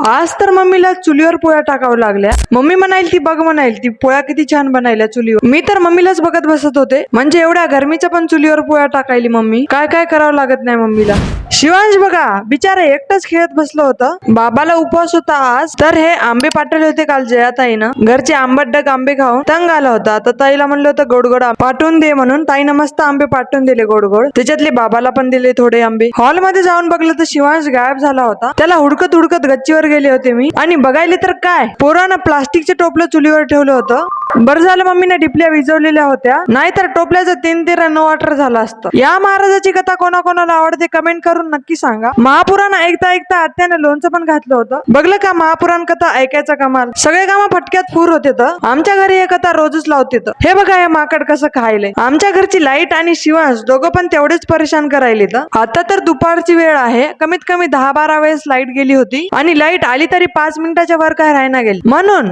आज तर मम्मीला चुलीवर पोळ्या टाकावं लागल्या. मम्मी म्हणाली ती बघ म्हणाली ती पोळ्या किती छान बनायल्या चुलीवर. मी तर मम्मीलाच बघत बसत होते. म्हणजे एवढ्या गरमीच्या पण चुलीवर पोळ्या टाकायली मम्मी. काय काय करावं लागत नाही मम्मीला. शिवांश बघा बिचारा एकटच खेळत बसलं होतं. बाबाला उपवास होता आज, तर हे आंबे पाठवले होते काल जयाताईनं. घरचे आंबट आंबे खाऊन तंग आला होता. तर ताईला म्हणलं होतं गोड गोड पाठवून दे म्हणून. ताईनं मस्त आंबे पाठवून दिले गोड गोड. त्याच्यातले बाबाला पण दिले थोडे आंबे. हॉल मध्ये जाऊन बघलं तर शिवांश गायब झाला होता. त्याला हुडकत हुडकत गच्चीवर गेले होते मी. आणि बघायले तर काय पोरानं प्लास्टिकचे टोपलं चुलीवर ठेवलं होतं. बरं झालं मम्मीने टिपल्या विजवलेल्या होत्या, नाहीतर टोपल्याचं 3 न वाटर झालं असतं. या महाराजाची कथा कोणाकोणाला आवडते कमेंट करून नक्की सांगा. महापुराण ऐकता ऐकता आत्यानं लोणचं पण घातलं होतं. बघलं का महापुराण कथा ऐकायचा कमाल. सगळे कामं फटक्यात पूर होते. आमच्या घरी हे कथा रोजच लावते. हे बघा हे माकड कसं खायले. आमच्या घरची लाईट आणि शिवांश दोघं पण तेवढेच परेशान करायले. आता तर दुपारची वेळ आहे. कमीत कमी 10-12 वेळेस लाईट गेली होती. आणि लाईट आली तरी 5 मिनिटाच्या वर काय राहायला गेली. म्हणून